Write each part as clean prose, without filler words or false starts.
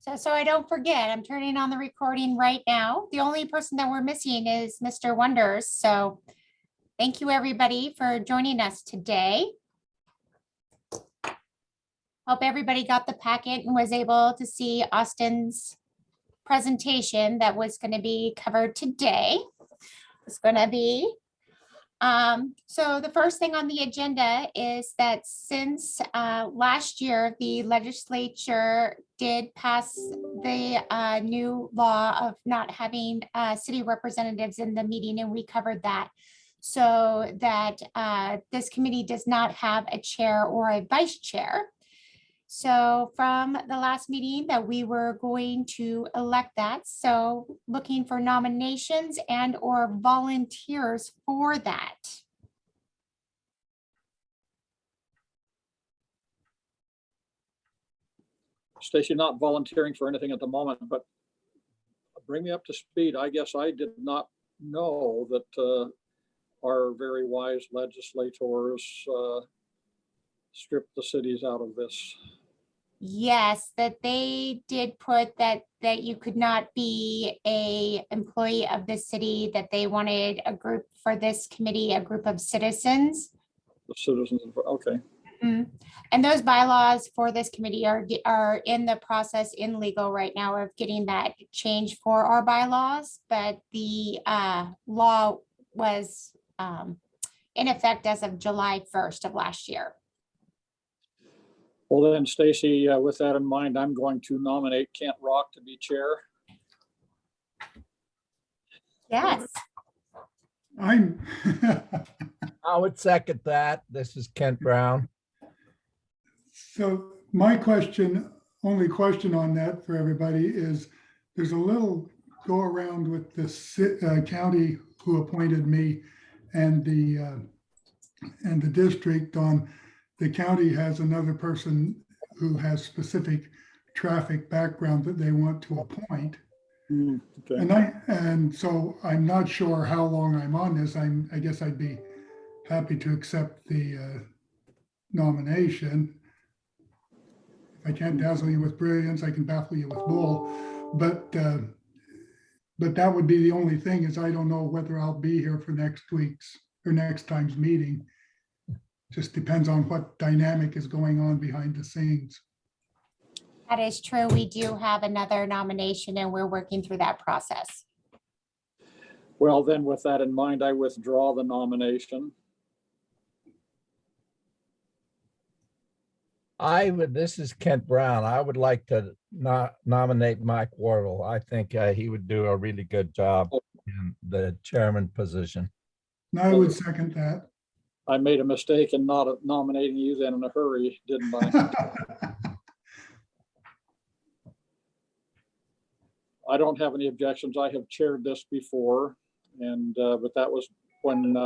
So I don't forget, I'm turning on the recording right now. The only person that we're missing is Mr. Wonders. So thank you, everybody, for joining us today. Hope everybody got the packet and was able to see Austin's presentation that was going to be covered today. It's going to be so the first thing on the agenda is that since last year, the legislature did pass the new law of not having city representatives in the meeting, and we covered that, so that this committee does not have a chair or a vice chair. So from the last meeting that we were going to elect that. So looking for nominations and or volunteers for that. Stacy, not volunteering for anything at the moment, but bring me up to speed. I guess I did not know that our very wise legislators stripped the cities out of this. Yes, that they did put that you could not be a employee of the city, that they wanted a group for this committee, a group of citizens. The citizens, okay. Mm-hmm. And those bylaws for this committee are in the process in legal right now of getting that changed for our bylaws, but the law was in effect as of July 1st of last year. Well then, Stacy, with that in mind, I'm going to nominate Kent Rock to be chair. Yes. I would second that. This is Kent Brown. So my only question on that for everybody is, there's a little go around with the county who appointed me and the district on. The county has another person who has specific traffic background that they want to appoint. Okay. And so I'm not sure how long I'm on this. I guess I'd be happy to accept the nomination. If I can't dazzle you with brilliance, I can baffle you with bull. But that would be the only thing, is I don't know whether I'll be here for next time's meeting. Just depends on what dynamic is going on behind the scenes. That is true. We do have another nomination and we're working through that process. Well, then with that in mind, I withdraw the nomination. This is Kent Brown. I would like to nominate Mike Wardle. I think he would do a really good job in the chairman position. And I would second that. I made a mistake in not nominating you then in a hurry, didn't I? I don't have any objections. I have chaired this before, and but that was when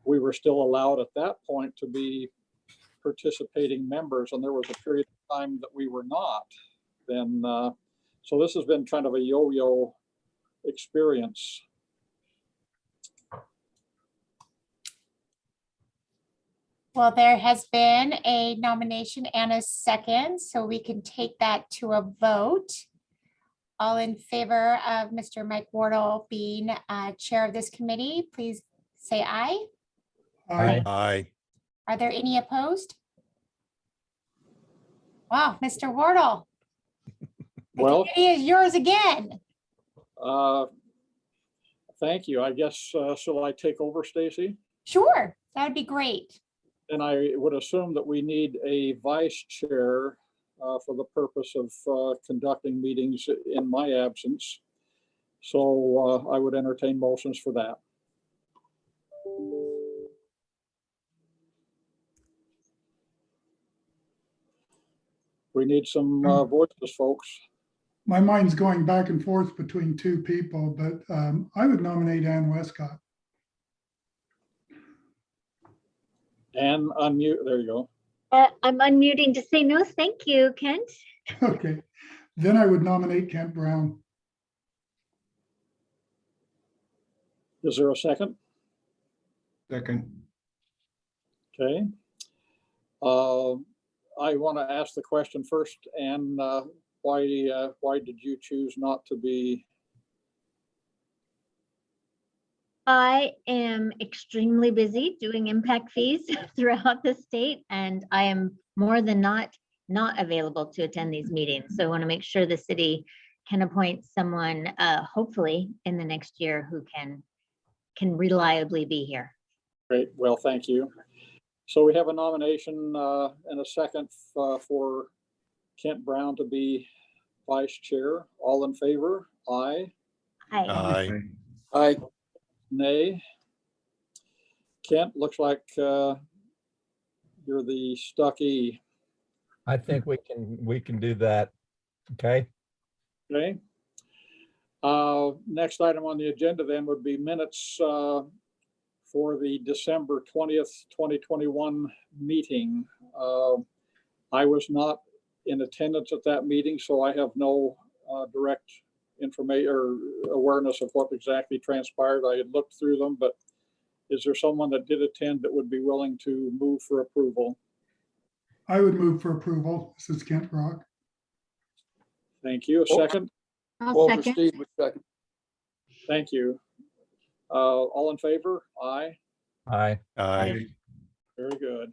we were still allowed at that point to be participating members, and there was a period of time that we were not. Then, so this has been kind of a yo-yo experience. Well, there has been a nomination and a second, so we can take that to a vote. All in favor of Mr. Mike Wardle being chair of this committee, please say aye. Aye. Aye. Are there any opposed? Wow, Mr. Wardle. The Well, committee is yours again. thank you. I guess, shall I take over, Stacy? Sure, that would be great. And I would assume that we need a vice chair for the purpose of conducting meetings in my absence. So I would entertain motions for that. We need some voices, folks. My mind's going back and forth between two people, but I would nominate Ann Westcott. And unmute, there you go. I'm unmuting to say no, thank you, Kent. Okay, then I would nominate Kent Brown. Is there a second? Second. Okay. I want to ask the question first, and why did you choose not to be? I am extremely busy doing impact fees throughout the state, and I am more than not available to attend these meetings. So I want to make sure the city can appoint someone, hopefully in the next year, who can reliably be here. Great, well, thank you. So we have a nomination and a second for Kent Brown to be vice chair. All in favor? Aye. Hi. Aye. Nay. Kent, looks like you're the stuckee. I think we can do that. Okay. Okay. Next item on the agenda then would be minutes for the December 20th, 2021 meeting. I was not in attendance at that meeting, so I have no direct information or awareness of what exactly transpired. I had looked through them, but is there someone that did attend that would be willing to move for approval? I would move for approval. This is Kent Brock. Thank you. A second? I'll second. Steve would second. Thank you. All in favor? Aye. Aye. Aye. Very good.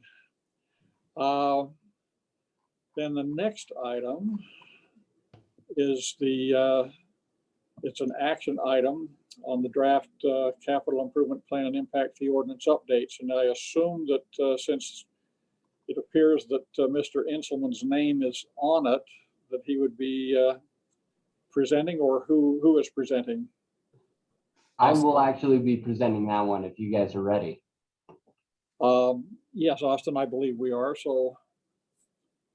Then the next item is it's an action item on the draft capital improvement plan and impact fee ordinance updates. And I assume that since it appears that Mr. Inselman's name is on it, that he would be presenting, or who is presenting? I will actually be presenting that one if you guys are ready. Yes, Austin, I believe we are. So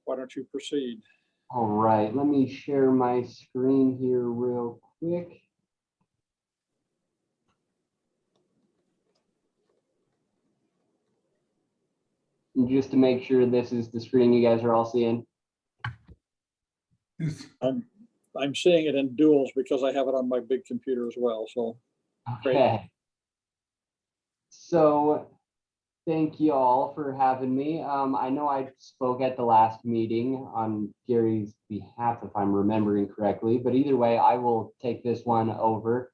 why don't you proceed? All right, let me share my screen here real quick. And just to make sure this is the screen you guys are all seeing. Yes. I'm seeing it in duals because I have it on my big computer as well. So great. Okay. So thank you all for having me. I know I spoke at the last meeting on Gary's behalf, if I'm remembering correctly, but either way, I will take this one over.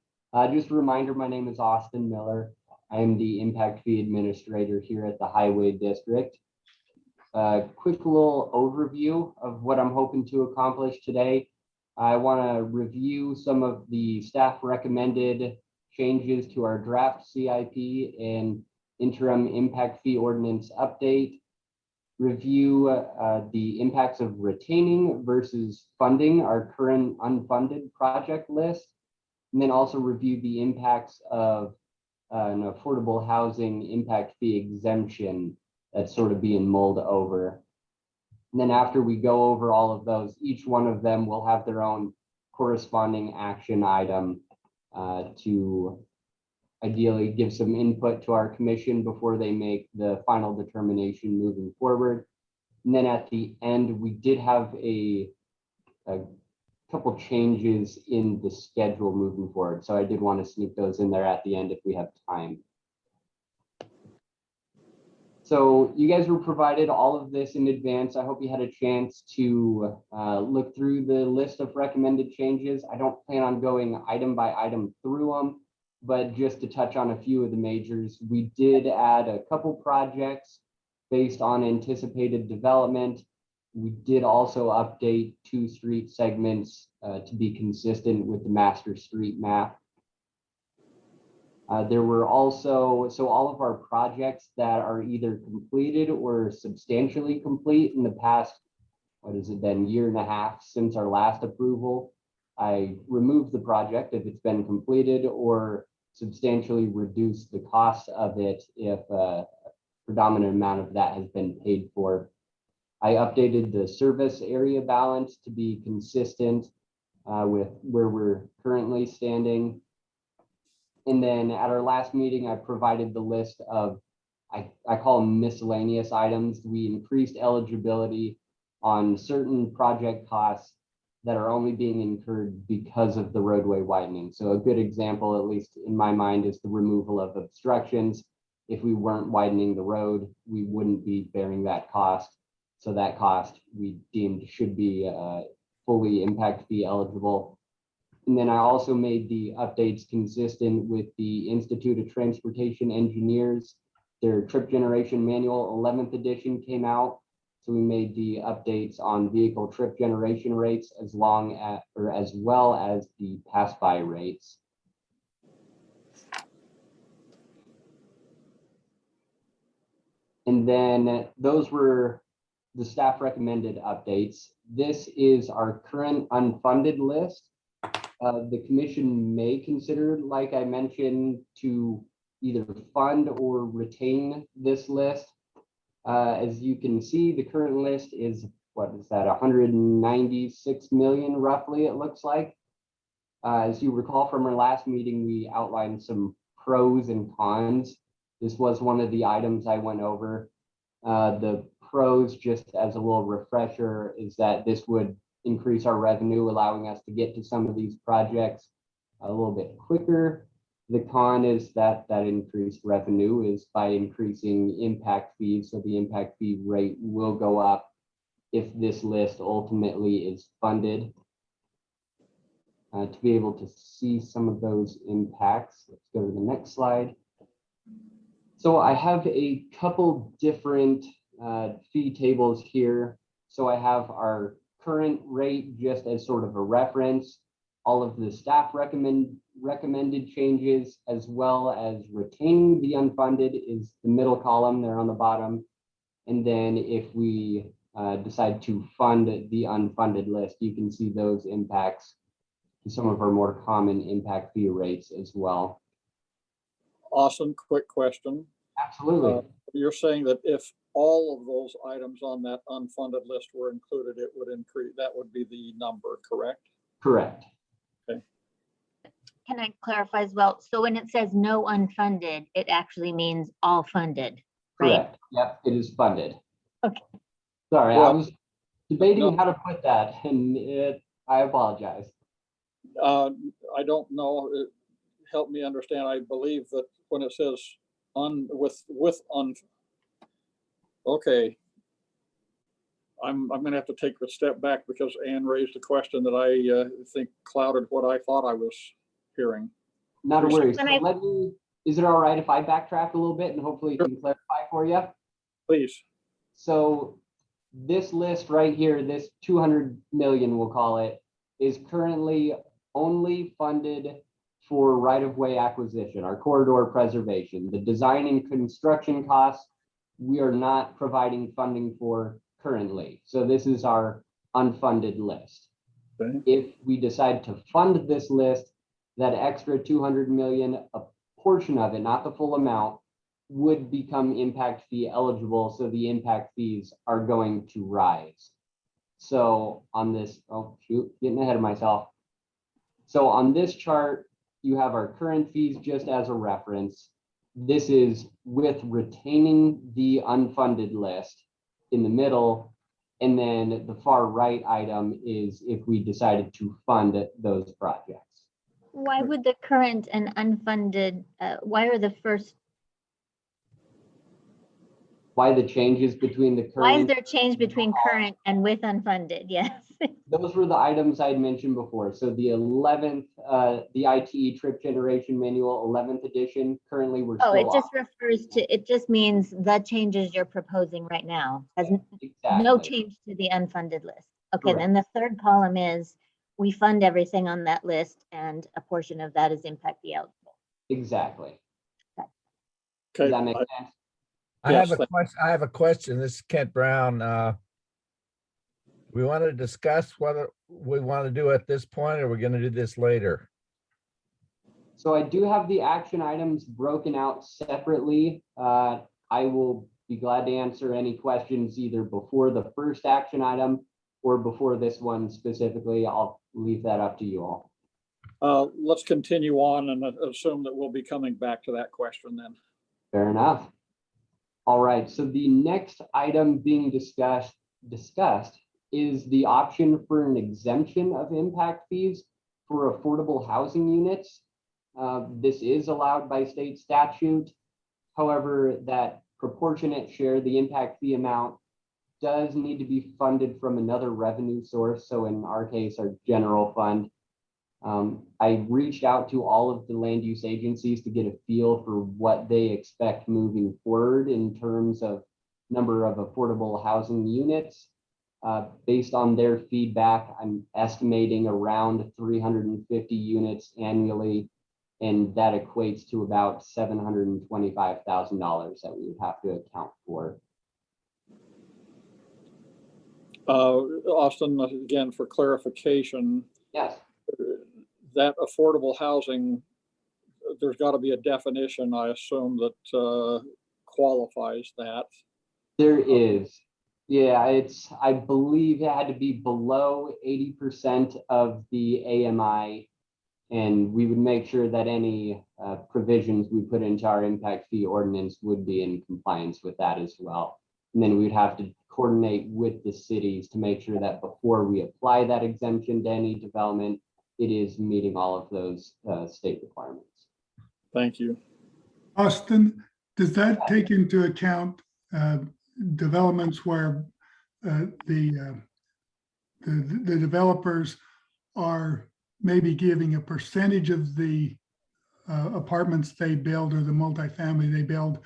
Just a reminder, my name is Austin Miller. I am the impact fee administrator here at the Highway District. Quick little overview of what I'm hoping to accomplish today. I want to review some of the staff recommended changes to our draft CIP and interim impact fee ordinance update, review the impacts of retaining versus funding our current unfunded project list, and then also review the impacts of an affordable housing impact fee exemption that's sort of being mulled over. And then after we go over all of those, each one of them will have their own corresponding action item to ideally give some input to our commission before they make the final determination moving forward. And then at the end, we did have a couple changes in the schedule moving forward. So I did want to sneak those in there at the end if we have time. So you guys were provided all of this in advance. I hope you had a chance to look through the list of recommended changes. I don't plan on going item by item through them, but just to touch on a few of the majors, we did add a couple projects based on anticipated development. We did also update 2 street segments to be consistent with the master street map. There were also, so all of our projects that are either completed or substantially complete in the past, what has it been, year and a half since our last approval, I removed the project if it's been completed or substantially reduced the cost of it if a predominant amount of that has been paid for. I updated the service area balance to be consistent with where we're currently standing. And then at our last meeting, I provided the list of, I call them miscellaneous items. We increased eligibility on certain project costs that are only being incurred because of the roadway widening. So a good example, at least in my mind, is the removal of obstructions. If we weren't widening the road, we wouldn't be bearing that cost. So that cost we deemed should be fully impact fee eligible. And then I also made the updates consistent with the Institute of Transportation Engineers. Their trip generation manual 11th edition came out. So we made the updates on vehicle trip generation rates as well as the pass-by rates. And then those were the staff recommended updates. This is our current unfunded list. The commission may consider, like I mentioned, to either fund or retain this list. As you can see, the current list is, what is that, 196 million roughly, it looks like. As you recall from our last meeting, we outlined some pros and cons. This was one of the items I went over. The pros, just as a little refresher, is that this would increase our revenue, allowing us to get to some of these projects a little bit quicker. The con is that increased revenue is by increasing impact fees. So the impact fee rate will go up if this list ultimately is funded. To be able to see some of those impacts, let's go to the next slide. So I have a couple different fee tables here. So I have our current rate just as sort of a reference, all of the staff recommended changes, as well as retaining the unfunded is the middle column there on the bottom. And then if we decide to fund the unfunded list, you can see those impacts to some of our more common impact fee rates as well. Austin, quick question. Absolutely. You're saying that if all of those items on that unfunded list were included, it would increase, that would be the number, correct? Correct. Can I clarify as well? So when it says no unfunded, it actually means all funded, right? Correct. Yep, it is funded. Okay. Sorry, I Well, was debating no. how to put that, and I apologize. I don't know. Help me understand. I believe that when it says okay. I'm going to have to take a step back because Ann raised a question that I think clouded what I thought I was hearing. Not a worry. So When is it all right if I backtrack a little bit and hopefully Sure. can clarify for you? Please. So this list right here, this 200 million, we'll call it, is currently only funded for right-of-way acquisition, our corridor preservation. The design and construction costs, we are not providing funding for currently. So this is our unfunded list. Okay. If we decide to fund this list, that extra 200 million, a portion of it, not the full amount, would become impact fee eligible. So the impact fees are going to rise. So on this, oh shoot, getting ahead of myself. So on this chart, you have our current fees just as a reference. This is with retaining the unfunded list in the middle. And then the far right item is if we decided to fund those projects. Why would the current and unfunded, why are the first, Why the changes between the current? why is there change between current and with unfunded? Yes. Those were the items I had mentioned before. So the 11th, the ITE trip generation manual, 11th edition, currently we're Oh, still it just on. refers to, it just means the changes you're proposing right now has Exactly. no change to the unfunded list. Okay, Correct. then the third column is we fund everything on that list and a portion of that is impact fee eligible. Exactly. Okay. Does that make sense? I Yes, have a question. I have a question. This is Kent Brown. We want to discuss whether we want to do it at this point or we're going to do this later. So I do have the action items broken out separately. I will be glad to answer any questions either before the first action item or before this one specifically. I'll leave that up to you all. Let's continue on and assume that we'll be coming back to that question then. Fair enough. All right, so the next item being discussed is the option for an exemption of impact fees for affordable housing units. This is allowed by state statute. However, that proportionate share, the impact fee amount, does need to be funded from another revenue source. So in our case, our general fund. I reached out to all of the land use agencies to get a feel for what they expect moving forward in terms of number of affordable housing units. Based on their feedback, I'm estimating around 350 units annually, and that equates to about $725,000 that we would have to account for. Austin, again, for clarification, Yes. that affordable housing, there's got to be a definition, I assume, that qualifies that. There is. Yeah, I believe it had to be below 80% of the AMI. And we would make sure that any provisions we put into our impact fee ordinance would be in compliance with that as well. And then we'd have to coordinate with the cities to make sure that before we apply that exemption to any development, it is meeting all of those state requirements. Thank you. Austin, does that take into account developments where the developers are maybe giving a percentage of the apartments they build or the multifamily they build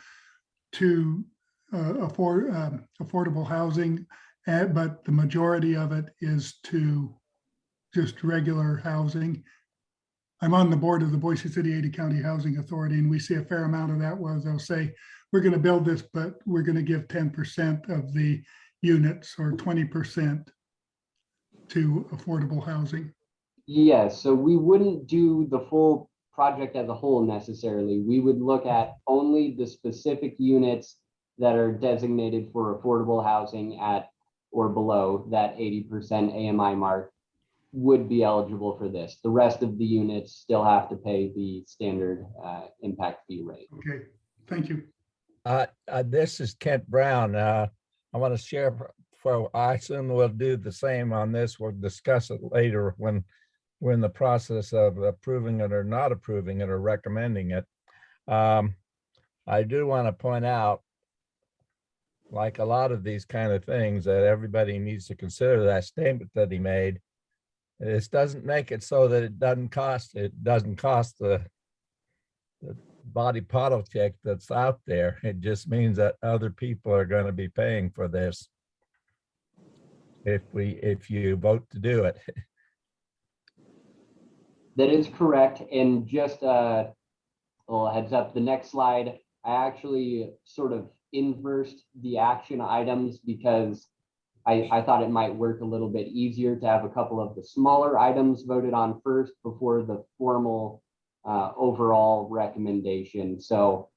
to affordable housing, but the majority of it is to just regular housing? I'm on the board of the Boise City Ada County Housing Authority, and we see a fair amount of that where they'll say, we're going to build this, but we're going to give 10% of the units or 20% to affordable housing. Yes, so we wouldn't do the full project as a whole necessarily. We would look at only the specific units that are designated for affordable housing at or below that 80% AMI mark would be eligible for this. The rest of the units still have to pay the standard impact fee rate. Okay, thank you. This is Kent Brown. I want to share, I assume we'll do the same on this. We'll discuss it later when we're in the process of approving it or not approving it or recommending it. I do want to point out, like a lot of these kind of things, that everybody needs to consider that statement that he made. This doesn't make it so that it doesn't cost the body politic that's out there. It just means that other people are going to be paying for this if you vote to do it. That is correct. And just a little heads up, the next slide, I actually sort of inversed the action items because I thought it might work a little bit easier to have a couple of the smaller items voted on first before the formal overall recommendation. So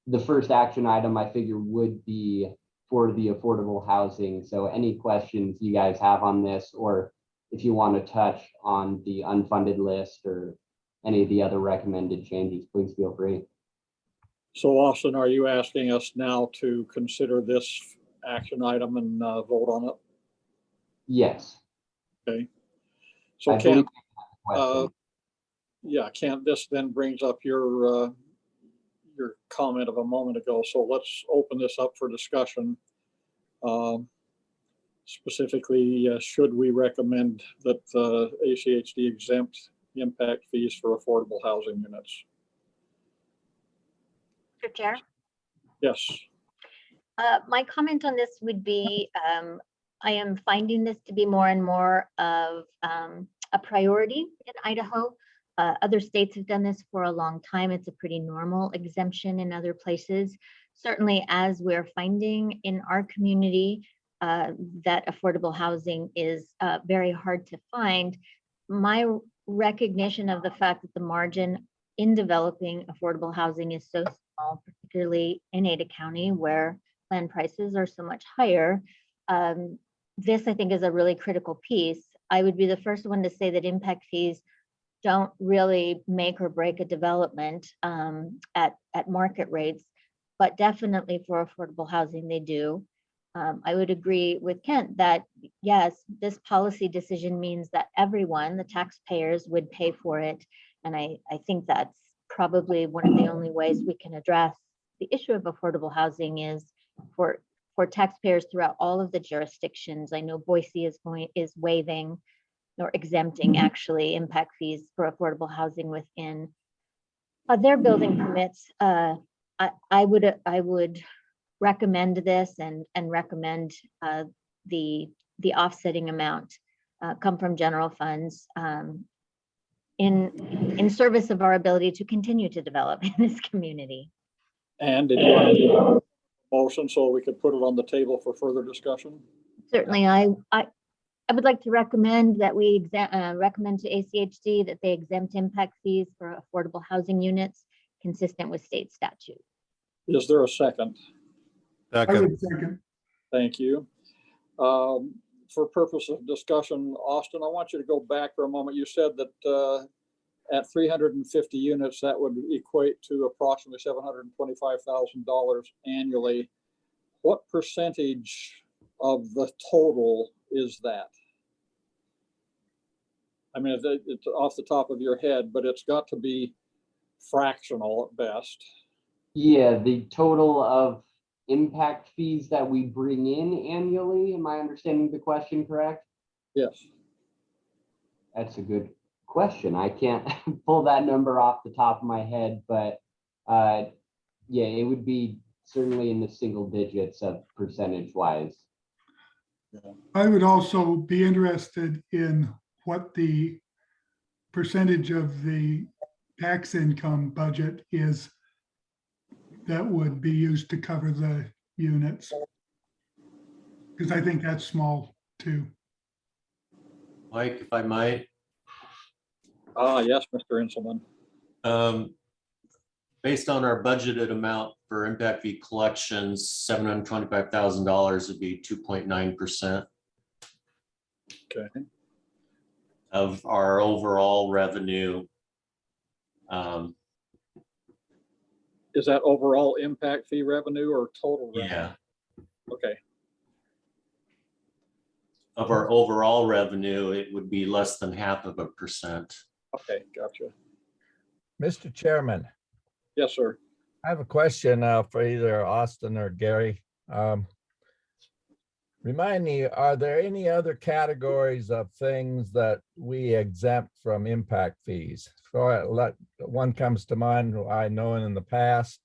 the first action item I figure would be for the affordable housing. So any questions you guys have on this, or if you want to touch on the unfunded list or any of the other recommended changes, please feel free. So Austin, are you asking us now to consider this action item and vote on it? Yes. Okay. So Kent, Kent, this then brings up your comment of a moment ago. So let's open this up for discussion. Specifically, should we recommend that ACHD exempt impact fees for affordable housing units? Mr. Chair? Yes. My comment on this would be, I am finding this to be more and more of a priority in Idaho. Other states have done this for a long time. It's a pretty normal exemption in other places. Certainly, as we're finding in our community that affordable housing is very hard to find, my recognition of the fact that the margin in developing affordable housing is so small, particularly in Ada County, where land prices are so much higher. This, I think, is a really critical piece. I would be the first one to say that impact fees don't really make or break a development at market rates, but definitely for affordable housing, they do. I would agree with Kent that, yes, this policy decision means that everyone, the taxpayers, would pay for it. And I think that's probably one of the only ways we can address the issue of affordable housing is for for taxpayers throughout all of the jurisdictions. I know Boise is waiving or exempting actually impact fees for affordable housing within their building permits. I would recommend this and recommend the offsetting amount come from general funds in service of our ability to continue to develop in this community. And did you want to motion so we could put it on the table for further discussion? Certainly, I would like to recommend that we recommend to ACHD that they exempt impact fees for affordable housing units consistent with state statute. Is there a second? I Second. would second. Thank you. For purpose of discussion, Austin, I want you to go back for a moment. You said that at 350 units, that would equate to approximately $725,000 annually. What percentage of the total is that? I mean, it's off the top of your head, but it's got to be fractional at best. Yeah, the total of impact fees that we bring in annually, am I understanding the question correct? Yes. That's a good question. I can't pull that number off the top of my head, but yeah, it would be certainly in the single digits of percentage wise. I would also be interested in what the percentage of the tax income budget is that would be used to cover the units. Because I think that's small too. Mike, if I might, Yes, Mr. Inselman. based on our budgeted amount for impact fee collections, $725,000 would be 2.9% Okay. of our overall revenue. Is that overall impact fee revenue or total revenue? Yeah, Okay. of our overall revenue, it would be less than 0.5%. Okay, gotcha. Mr. Chairman, Yes, sir. I have a question for either Austin or Gary. Remind me, are there any other categories of things that we exempt from impact fees? So one comes to mind, I know in the past,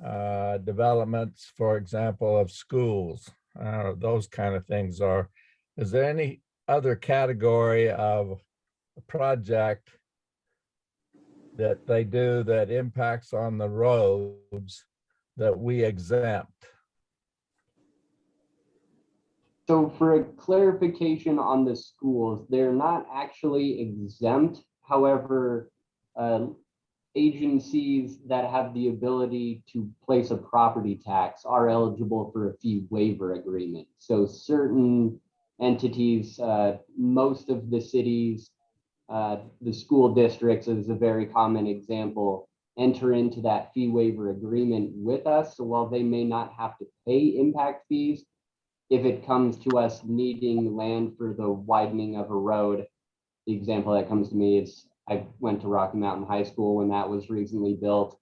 developments, for example, of schools, those kind of things are. Is there any other category of a project that they do that impacts on the roads that we exempt? So for a clarification on the schools, they're not actually exempt. However, agencies that have the ability to place a property tax are eligible for a fee waiver agreement. So certain entities, most of the cities, the school districts is a very common example, enter into that fee waiver agreement with us. So while they may not have to pay impact fees, if it comes to us needing land for the widening of a road, the example that comes to me is I went to Rocky Mountain High School when that was recently built.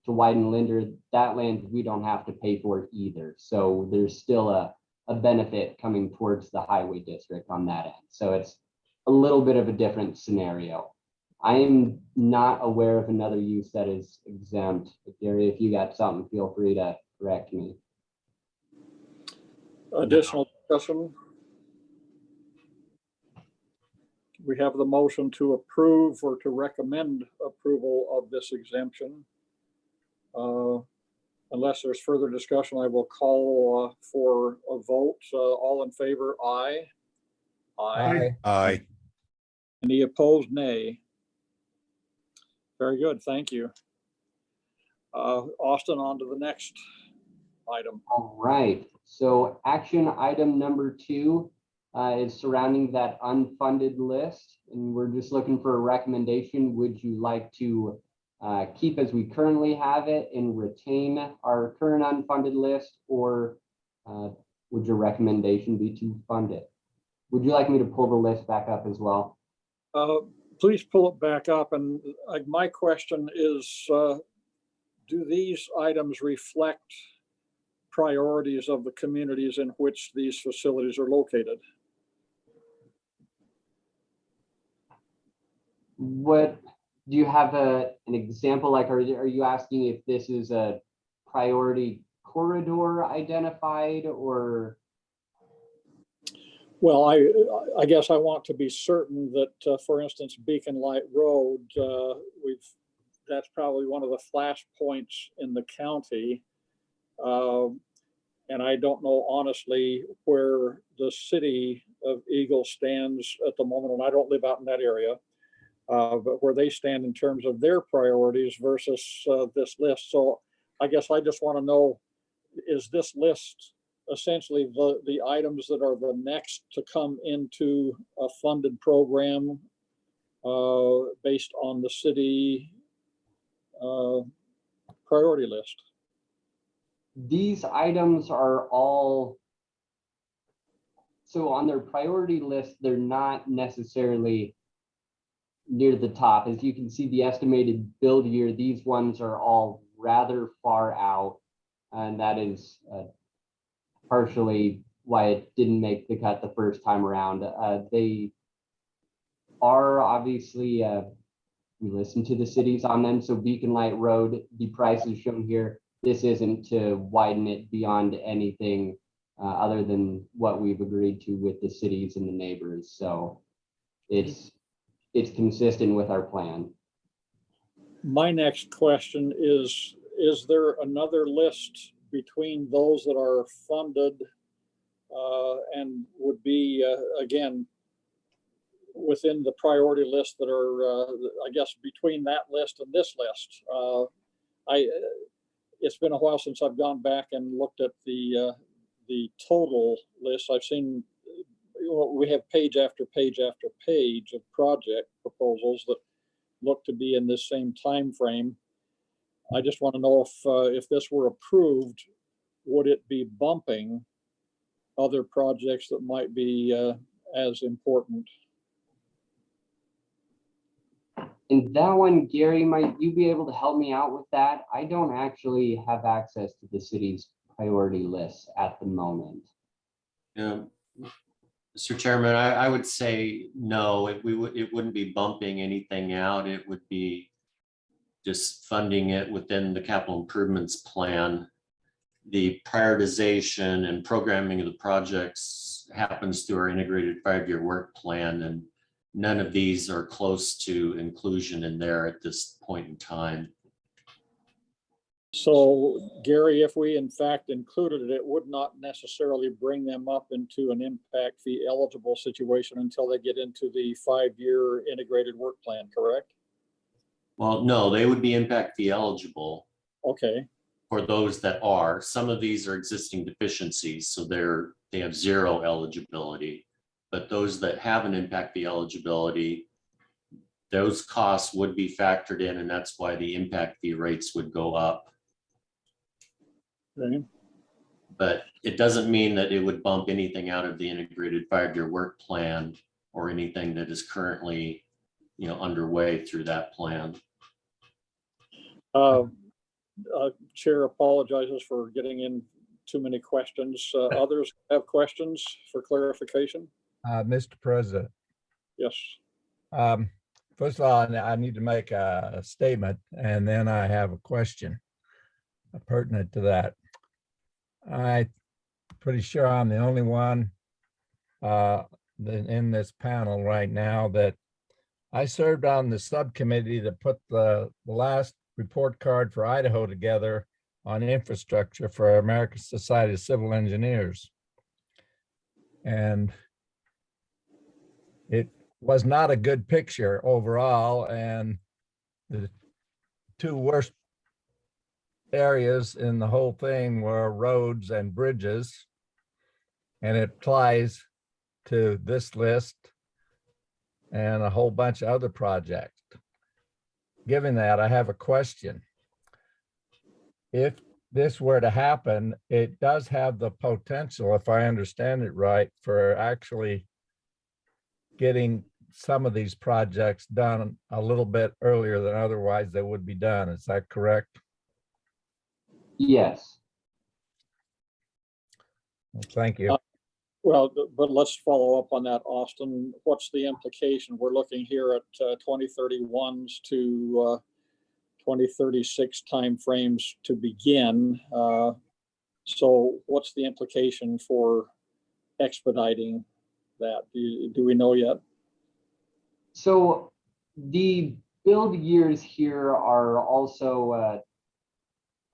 To widen Linder, that land we don't have to pay for either. So there's still a benefit coming towards the highway district on that end. So it's a little bit of a different scenario. I am not aware of another use that is exempt. Gary, if you got something, feel free to correct me. Additional discussion? We have the motion to approve or to recommend approval of this exemption. Unless there's further discussion, I will call for a vote. All in favor, aye. Aye. Aye. Any opposed, nay. Very good, thank you. Austin, on to the next item. All right, so action item number 2 is surrounding that unfunded list. And we're just looking for a recommendation. Would you like to keep as we currently have it and retain our current unfunded list, or would your recommendation be to fund it? Would you like me to pull the list back up as well? Please pull it back up. And my question is, do these items reflect priorities of the communities in which these facilities are located. What, do you have an example? Like, are you asking if this is a priority corridor identified, or? Well, I guess I want to be certain that, for instance, Beacon Light Road, that's probably one of the flashpoints in the county. And I don't know honestly where the city of Eagle stands at the moment, and I don't live out in that area, but where they stand in terms of their priorities versus this list. So I guess I just want to know, is this list essentially the items that are the next to come into a funded program based on the city priority list? These items are all, so on their priority list, they're not necessarily near the top. As you can see, the estimated build year, these ones are all rather far out. And that is partially why it didn't make the cut the first time around. They are obviously, we listen to the cities on them. So Beacon Light Road, the price is shown here. This isn't to widen it beyond anything other than what we've agreed to with the cities and the neighbors. So it's consistent with our plan. My next question is there another list between those that are funded and would be, again, within the priority list that are, I guess, between that list and this list? It's been a while since I've gone back and looked at the total list. I've seen, we have page after page after page of project proposals that look to be in this same time frame. I just want to know if this were approved, would it be bumping other projects that might be as important? And that one, Gary, might you be able to help me out with that? I don't actually have access to the city's priority list at the moment. Yeah. Mr. Chairman, I would say no, it wouldn't be bumping anything out. It would be just funding it within the capital improvements plan. The prioritization and programming of the projects happens through our integrated 5-year work plan, and none of these are close to inclusion in there at this point in time. So, Gary, if we in fact included it, it would not necessarily bring them up into an impact fee eligible situation until they get into the 5-year integrated work plan, correct? Well, no, they would be impact fee eligible. Okay. For those that are. Some of these are existing deficiencies, so they have zero eligibility. But those that have an impact fee eligibility, those costs would be factored in, and that's why the impact fee rates would go up. Okay. But it doesn't mean that it would bump anything out of the integrated 5-year work plan or anything that is currently, underway through that plan. Chair apologizes for getting in too many questions. Others have questions for clarification? Mr. President, Yes. first of all, I need to make a statement, and then I have a question pertinent to that. I'm pretty sure I'm the only one in this panel right now that I served on the subcommittee that put the last report card for Idaho together on infrastructure for American Society of Civil Engineers. And it was not a good picture overall. And the two worst areas in the whole thing were roads and bridges. And it applies to this list and a whole bunch of other projects. Given that, I have a question. If this were to happen, it does have the potential, if I understand it right, for actually getting some of these projects done a little bit earlier than otherwise they would be done. Is that correct? Yes. Thank you. Well, but let's follow up on that, Austin. What's the implication? We're looking here at 2031s to 2036 timeframes to begin. So what's the implication for expediting that? Do we know yet? So the build years here are also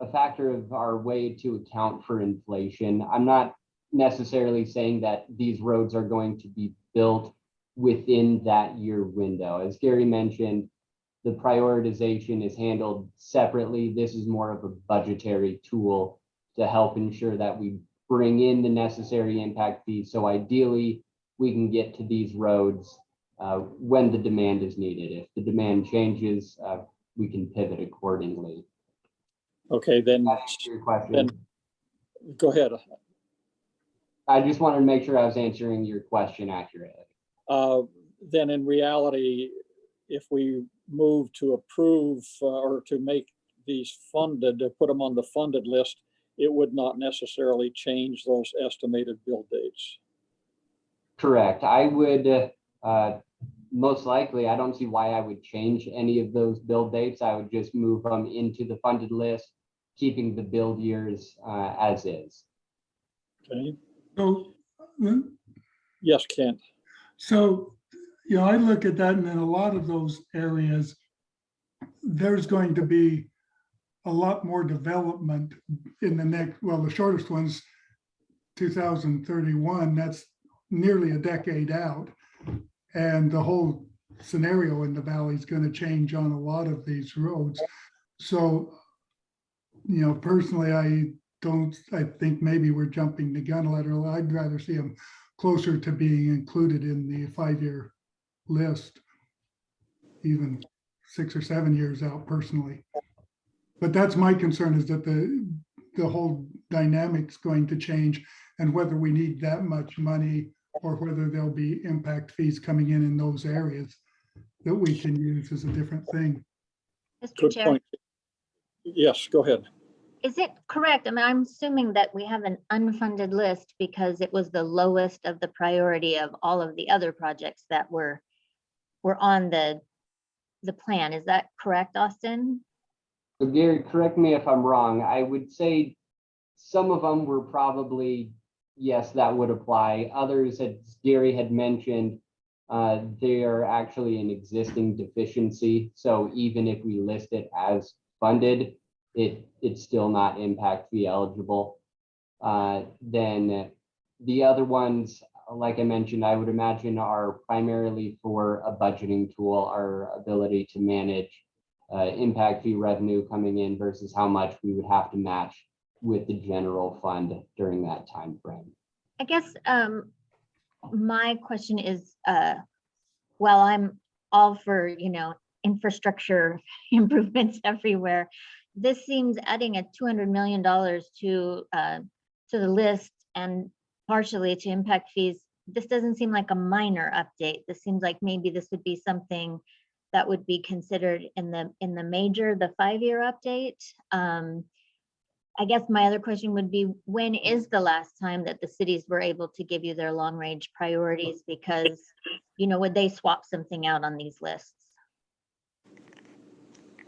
a factor of our way to account for inflation. I'm not necessarily saying that these roads are going to be built within that year window. As Gary mentioned, the prioritization is handled separately. This is more of a budgetary tool to help ensure that we bring in the necessary impact fees. So ideally, we can get to these roads when the demand is needed. If the demand changes, we can pivot accordingly. Okay, then, That answer your question. then go ahead. I just wanted to make sure I was answering your question accurately. Then in reality, if we move to approve or to make these funded, to put them on the funded list, it would not necessarily change those estimated build dates. Correct. I would most likely, I don't see why I would change any of those build dates. I would just move them into the funded list, keeping the build years as is. Okay. So, Yes, Kent. so, you know, I look at that and in a lot of those areas, there's going to be a lot more development in the next, well, the shortest one's 2031, that's nearly a decade out. And the whole scenario in the valley is going to change on a lot of these roads. So, you know, personally, I think maybe we're jumping the gun a little. I'd rather see them closer to being included in the 5-year list, even 6 or 7 years out personally. But that's my concern, is that the whole dynamic's going to change, and whether we need that much money or whether there'll be impact fees coming in those areas that we can use is a different thing. Mr. Good Chair, point. Yes, go ahead. is it correct? I mean, I'm assuming that we have an unfunded list because it was the lowest of the priority of all of the other projects that were on the plan. Is that correct, Austin? So Gary, correct me if I'm wrong. I would say some of them were probably, yes, that would apply. Others, as Gary had mentioned, they are actually an existing deficiency. So even if we list it as funded, it's still not impact fee eligible. Then the other ones, like I mentioned, I would imagine are primarily for a budgeting tool, our ability to manage impact fee revenue coming in versus how much we would have to match with the general fund during that time frame. I guess my question is, while I'm all for, you know, infrastructure improvements everywhere, this seems adding a $200 million to the list and partially to impact fees. This doesn't seem like a minor update. This seems like maybe this would be something that would be considered in the major, the 5-year update. I guess my other question would be, when is the last time that the cities were able to give you their long range priorities? Because, you know, would they swap something out on these lists?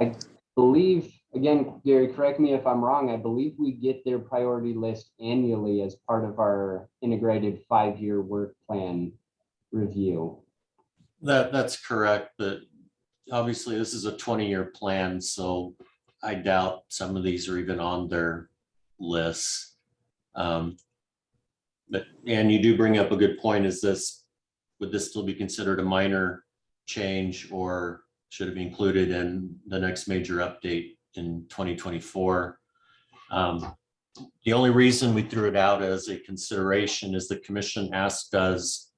I believe, again, Gary, correct me if I'm wrong, I believe we get their priority list annually as part of our integrated 5-year work plan review. That's correct, but obviously this is a 20-year plan, so I doubt some of these are even on their lists. But, and you do bring up a good point, would this still be considered a minor change, or should it be included in the next major update in 2024? The only reason we threw it out as a consideration is the commission asked us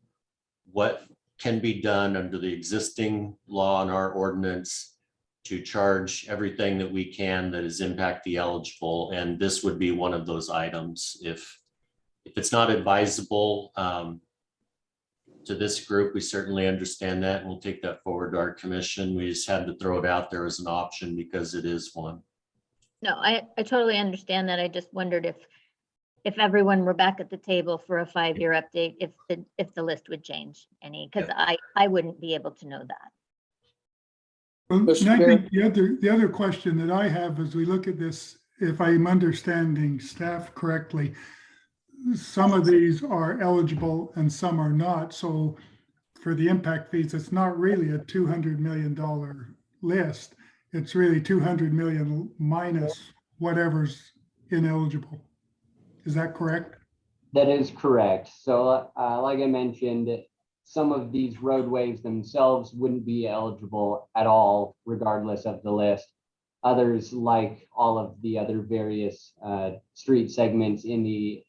what can be done under the existing law and our ordinance to charge everything that we can that is impact fee eligible, and this would be one of those items. If it's not advisable to this group, we certainly understand that, and we'll take that forward to our commission. We just had to throw it out there as an option because it is one. No, I totally understand that. I just wondered if everyone were back at the table for a 5-year update, if the list would change any, because I wouldn't be able to know that. Well, Mr. and I Chair? think the other question that I have as we look at this, if I'm understanding staff correctly, some of these are eligible and some are not. So for the impact fees, it's not really a $200 million list. It's really 200 million minus whatever's ineligible. Is that correct? That is correct. So like I mentioned, some of these roadways themselves wouldn't be eligible at all, regardless of the list. Others, like all of the other various street segments in the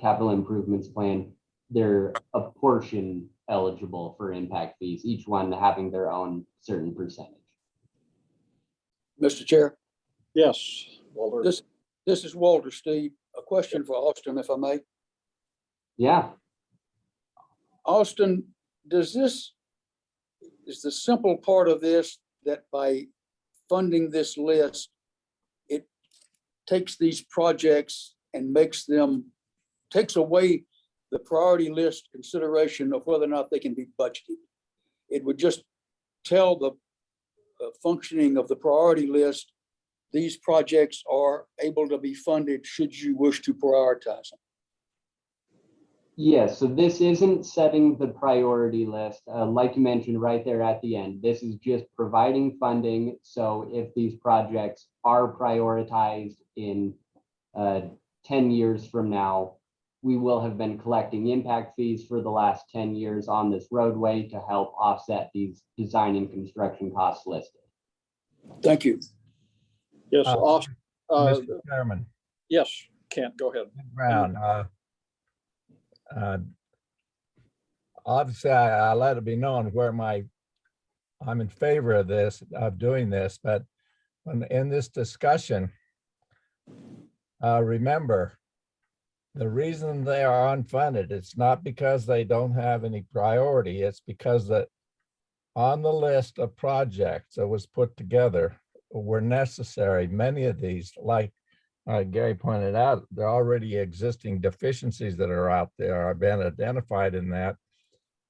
capital improvements plan, they're a portion eligible for impact fees, each one having their own certain percentage. Mr. Chair, Yes, Walter. this is Walter, Steve. A question for Austin, if I may. Yeah, Austin, is the simple part of this that by funding this list, it takes these projects and takes away the priority list consideration of whether or not they can be budgeted? It would just tell the functioning of the priority list, these projects are able to be funded should you wish to prioritize them. yes. So this isn't setting the priority list. Like you mentioned right there at the end, this is just providing funding. So if these projects are prioritized in 10 years from now, we will have been collecting impact fees for the last 10 years on this roadway to help offset these design and construction costs listed. Thank you. Yes, Austin. Mr. Chairman, Yes, Kent, go ahead. Brown, obviously I let it be known where I'm in favor of doing this, but when in this discussion, remember, the reason they are unfunded, it's not because they don't have any priority, it's because that on the list of projects that was put together were necessary. Many of these, like Gary pointed out, there are already existing deficiencies that are out there, have been identified in that.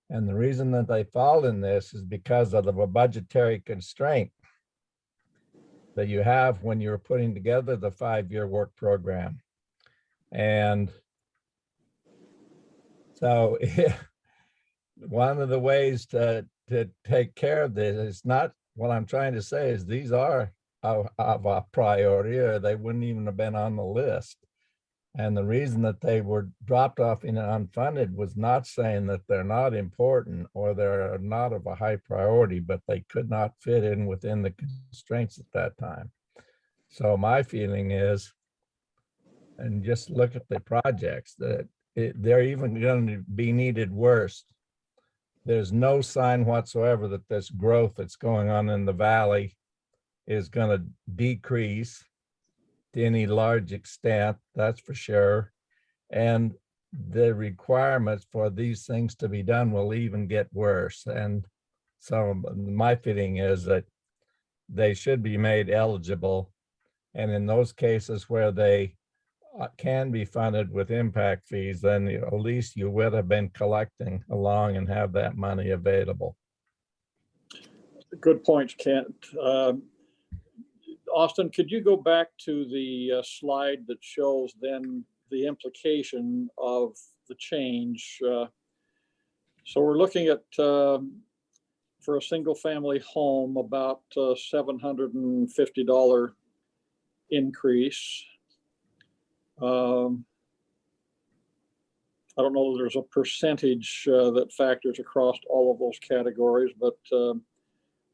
And the reason that they fall in this is because of a budgetary constraint that you have when you're putting together the 5-year work program. And so one of the ways to take care of this is not, what I'm trying to say is these are of a priority, or they wouldn't even have been on the list. And the reason that they were dropped off in unfunded was not saying that they're not important or they're not of a high priority, but they could not fit in within the constraints at that time. So my feeling is, and just look at the projects, that they're even going to be needed worse. There's no sign whatsoever that this growth that's going on in the valley is going to decrease to any large extent, that's for sure. And the requirements for these things to be done will even get worse. And so my feeling is that they should be made eligible. And in those cases where they can be funded with impact fees, then at least you would have been collecting along and have that money available. Good points, Kent. Austin, could you go back to the slide that shows then the implication of the change? So we're looking at, for a single family home, about $750 increase. I don't know that there's a percentage that factors across all of those categories, but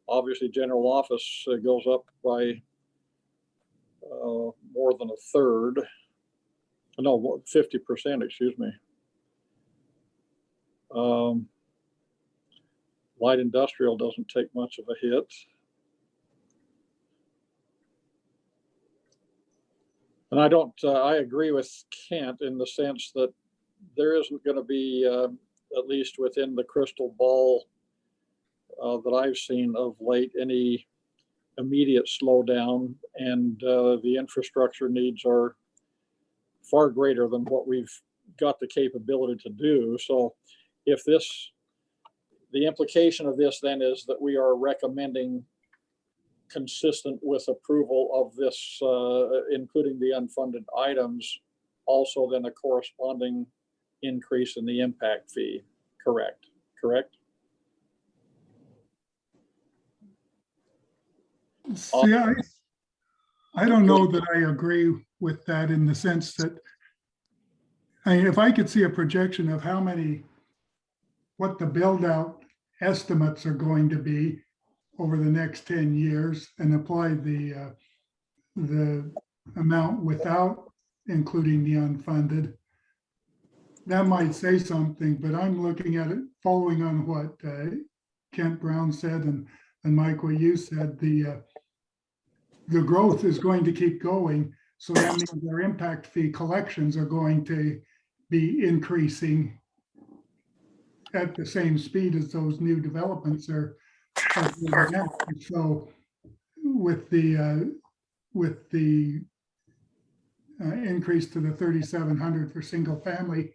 obviously general office goes up by more than a third. No, 50%, excuse me. Light industrial doesn't take much of a hit. And I agree with Kent in the sense that there isn't going to be, at least within the crystal ball that I've seen of late, any immediate slowdown, and the infrastructure needs are far greater than what we've got the capability to do. So if this, the implication of this then is that we are recommending, consistent with approval of this, including the unfunded items, also then a corresponding increase in the impact fee. Correct? See, I don't know that I agree with that in the sense that, if I could see a projection of what the build out estimates are going to be over the next 10 years and apply the amount without including the unfunded, that might say something, but I'm looking at it following on what Kent Brown said and Mike, what you said, the growth is going to keep going. So that means their impact fee collections are going to be increasing at the same speed as those new developments are building out. So with the increase to the 3,700 for single family,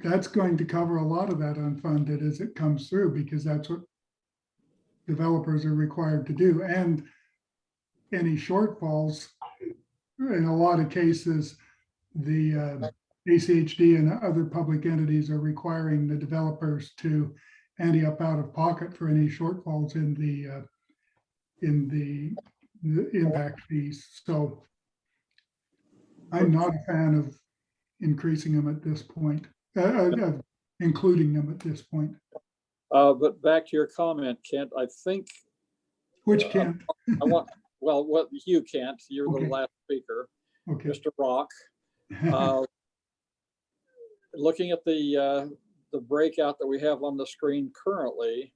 that's going to cover a lot of that unfunded as it comes through, because that's what developers are required to do. And any shortfalls, in a lot of cases, the ACHD and other public entities are requiring the developers to ante up out of pocket for any shortfalls in the impact fees. So I'm not a fan of increasing them at this point, including them at this point. But back to your comment, Kent, I think. Which can't. What you can't, you're Okay. the last speaker, Okay. Mr. Rock. Looking at the breakout that we have on the screen currently,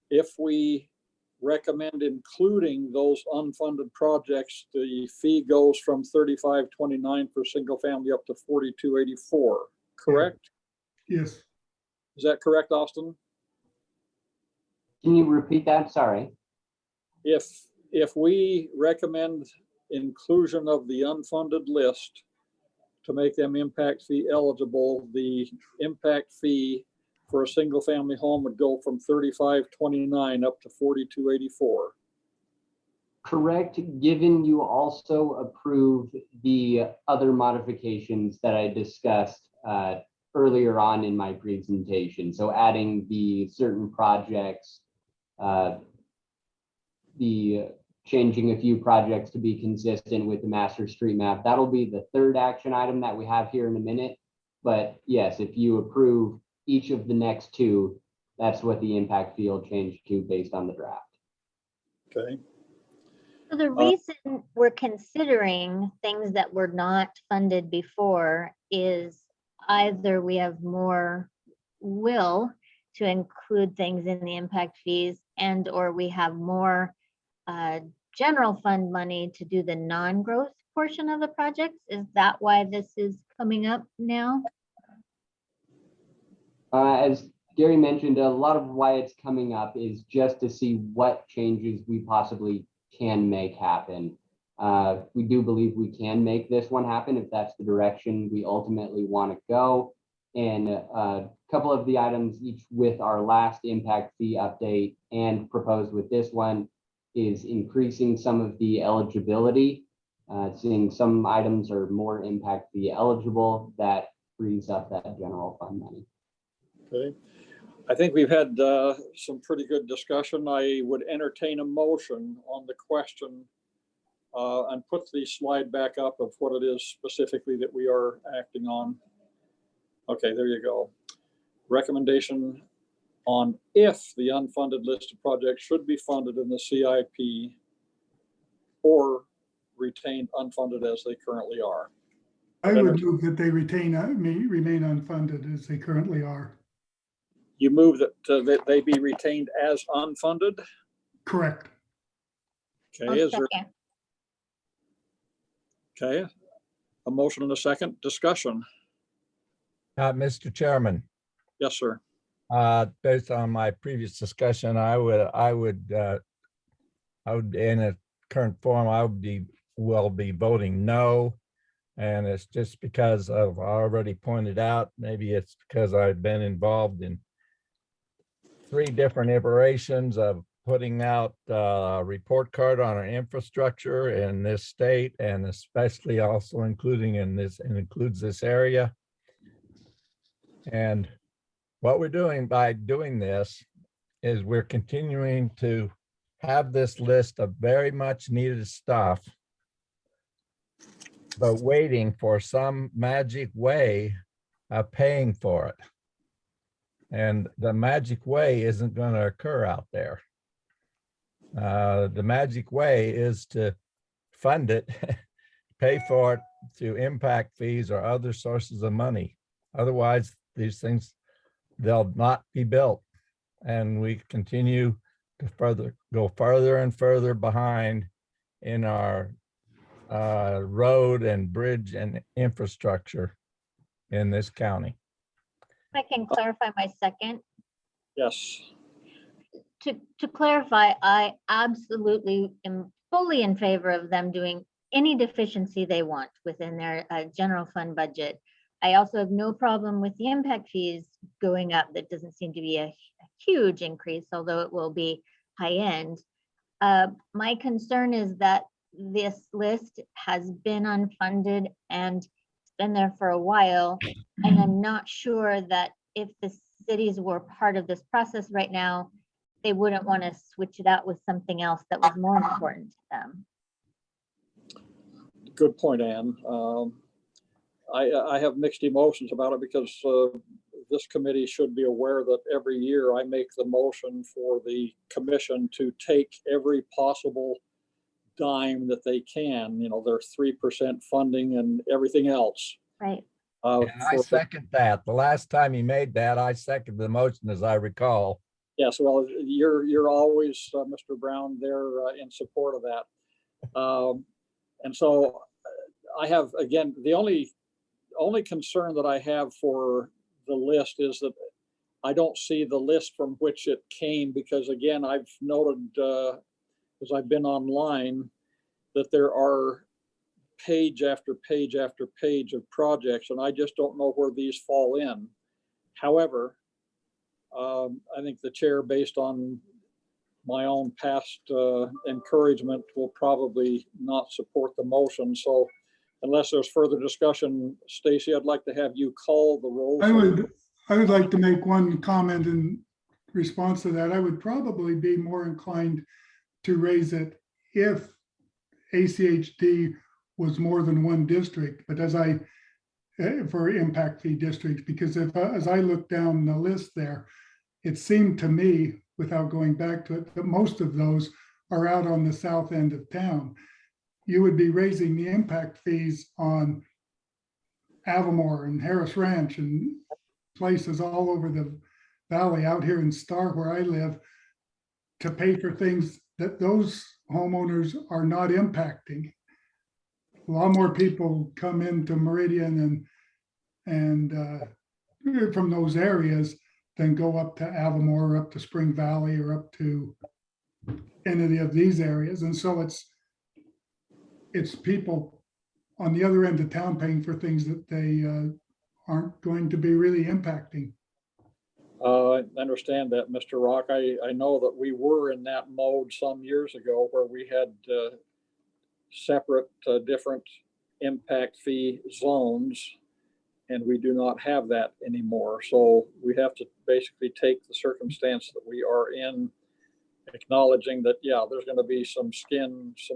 if we recommend including those unfunded projects, the fee goes from $35.29 for single family up to $42.84, correct? Yes. Is that correct, Austin? Can you repeat that? Sorry. If we recommend inclusion of the unfunded list to make them impact fee eligible, the impact fee for a single family home would go from $35.29 up to $42.84. Correct, given you also approve the other modifications that I discussed earlier on in my presentation. So adding the certain projects, the changing a few projects to be consistent with the master street map. That'll be the third action item that we have here in a minute. But yes, if you approve each of the next two, that's what the impact fee will change to based on the draft. Okay. So the reason we're considering things that were not funded before is either we have more will to include things in the impact fees, and or we have more general fund money to do the non-growth portion of the projects. Is that why this is coming up now? As Gary mentioned, a lot of why it's coming up is just to see what changes we possibly can make happen. We do believe we can make this one happen if that's the direction we ultimately want to go. And a couple of the items, each with our last impact fee update and proposed with this one, is increasing some of the eligibility. Seeing some items are more impact fee eligible, that frees up that general fund money. Okay. I think we've had some pretty good discussion. I would entertain a motion on the question and put the slide back up of what it is specifically that we are acting on. Okay, there you go. Recommendation on if the unfunded list of projects should be funded in the CIP or retained unfunded as they currently are. I would move that they remain unfunded as they currently are. You move that they be retained as unfunded? Correct. Okay, is there, Second. okay, a motion and a second discussion? Mr. Chairman, Yes, sir. based on my previous discussion, I would in a current form, I would be will be voting no. And it's just because of, I already pointed out, maybe it's because I've been involved in 3 different iterations of putting out a report card on our infrastructure in this state, and especially also including in this, and includes this area. And what we're doing by doing this is we're continuing to have this list of very much needed stuff, but waiting for some magic way of paying for it. And the magic way isn't going to occur out there. The magic way is to fund it, pay for it through impact fees or other sources of money. Otherwise, these things, they'll not be built. And we continue to go further and further behind in our road and bridge and infrastructure in this county. I can clarify my second. Yes. To clarify, I absolutely am fully in favor of them doing any deficiency they want within their general fund budget. I also have no problem with the impact fees going up. That doesn't seem to be a huge increase, although it will be high end. My concern is that this list has been unfunded and it's been there for a while. And I'm not sure that if the cities were part of this process right now, they wouldn't want to switch it out with something else that was more important to them. Good point, Ann. I have mixed emotions about it because this committee should be aware that every year I make the motion for the commission to take every possible dime that they can, you know, their 3% funding and everything else. Right. And I second that. The last time you made that, I seconded the motion, as I recall. Yes, well, you're always, Mr. Brown, there in support of that. And so I have, again, the only concern that I have for the list is that I don't see the list from which it came, because again, I've noted as I've been online that there are page after page after page of projects, and I just don't know where these fall in. However, I think the chair, based on my own past encouragement, will probably not support the motion. So unless there's further discussion, Stacy, I'd like to have you call the roll. I would like to make one comment in response to that. I would probably be more inclined to raise it if ACHD was more than one district, but for impact fee districts, because as I look down the list there, it seemed to me, without going back to it, that most of those are out on the south end of town. You would be raising the impact fees on Avamore and Harris Ranch and places all over the valley out here in Star, where I live, to pay for things that those homeowners are not impacting. A lot more people come into Meridian and from those areas than go up to Avamore, or up to Spring Valley, or up to any of these areas. And so it's people on the other end of town paying for things that they aren't going to be really impacting. I understand that, Mr. Rock. I know that we were in that mode some years ago where we had separate different impact fee zones, and we do not have that anymore. So we have to basically take the circumstance that we are in, acknowledging that, yeah, there's going to be some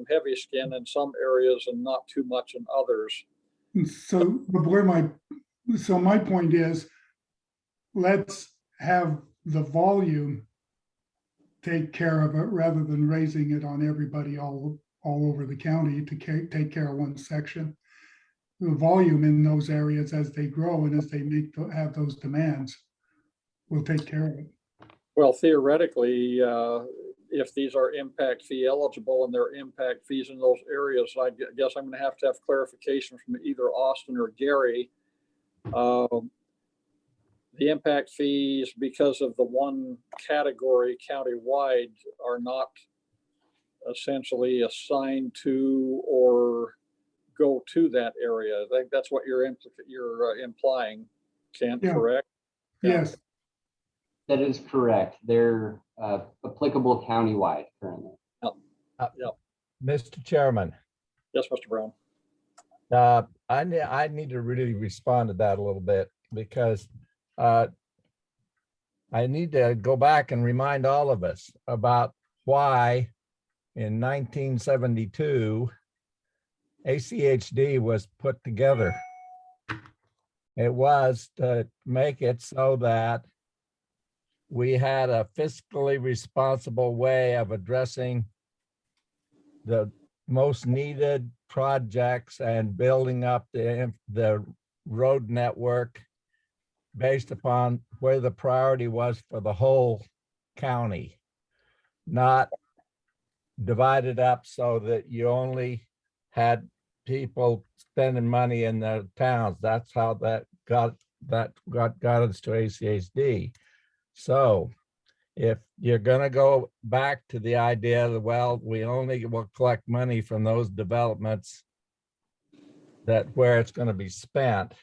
heavy skin in some areas and not too much in others. So my point is, let's have the volume take care of it rather than raising it on everybody all over the county to take care of one section. The volume in those areas, as they grow and as they have those demands, will take care of it. Well, theoretically, if these are impact fee eligible and there are impact fees in those areas, I guess I'm going to have clarification from either Austin or Gary. The impact fees, because of the one category countywide, are not essentially assign to or go to that area. I think that's what you're implying, Kent, Yeah. correct? Yeah. Yes, That is correct. They're applicable countywide currently. Mr. Chairman, Yes, Mr. Brown. I need to really respond to that a little bit because I need to go back and remind all of us about why in 1972 ACHD was put together. It was to make it so that we had a fiscally responsible way of addressing the most needed projects and building up the road network based upon where the priority was for the whole county, not divided up so that you only had people spending money in their towns. That's how that got us to ACHD. So if you're gonna go back to the idea that, well, we only will collect money from those developments that where it's gonna be spent,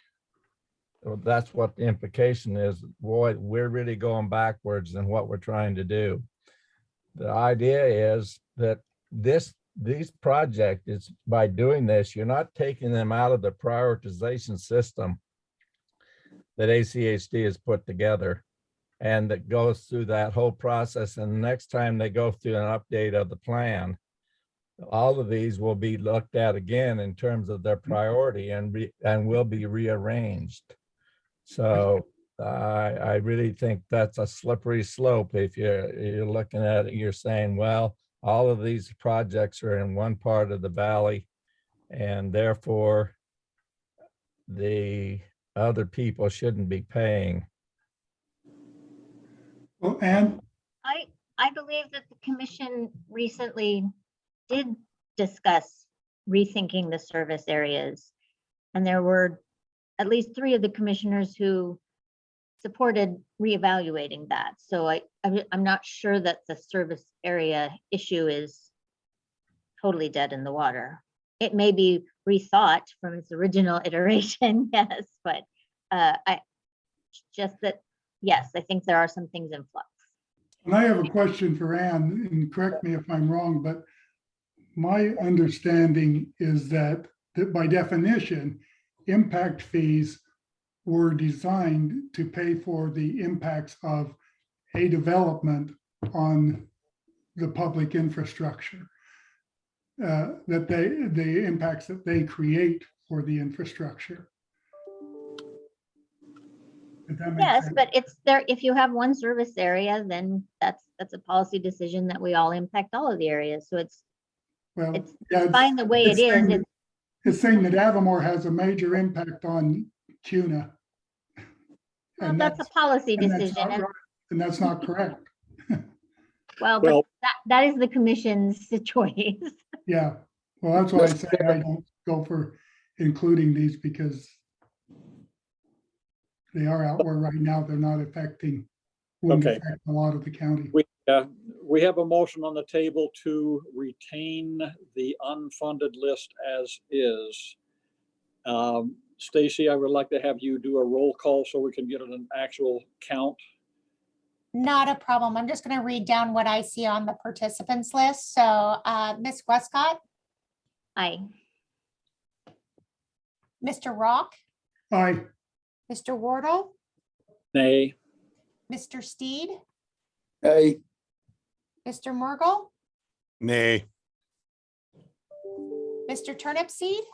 well, that's what the implication is. Boy, we're really going backwards in what we're trying to do. The idea is that these projects, is by doing this, you're not taking them out of the prioritization system that ACHD has put together and that goes through that whole process. And the next time they go through an update of the plan, all of these will be looked at again in terms of their priority and will be rearranged. So I really think that's a slippery slope. If you're looking at it, you're saying, well, all of these projects are in one part of the valley, and therefore the other people shouldn't be paying. well, and I believe that the commission recently did discuss rethinking the service areas. And there were at least 3 of the commissioners who supported reevaluating that. So I'm not sure that the service area issue is totally dead in the water. It may be rethought from its original iteration, yes, but yes, I think there are some things in flux. and I have a question for Ann, and correct me if I'm wrong, but my understanding is that by definition, impact fees were designed to pay for the impacts of a development on the public infrastructure. That the impacts that they create for the infrastructure. Did that make Yes, sense? but it's there, if you have one service area, then that's a policy decision that we all impact all of the areas. So it's Well, it's yeah, fine the way it it's is. saying that- It's saying that Avamore has a major impact on CUNA. Well, And that's a policy and that's decision. not And right, and that's not correct. well, Well- but that is the commission's choice. Yeah, well, that's why I say I don't go for including these because they are out where right now they're not affecting, wouldn't Okay. affect a lot of the county. We have a motion on the table to retain the unfunded list as is. Stacy, I would like to have you do a roll call so we can get an actual count. Not a problem. I'm just going to read down what I see on the participants list. So Ms. Westcott, Aye. Mr. Rock, Aye, Mr. Wardle, Nay. Mr. Steed, Hey, Mr. Murgle, Nay. Mr. Turnipseed,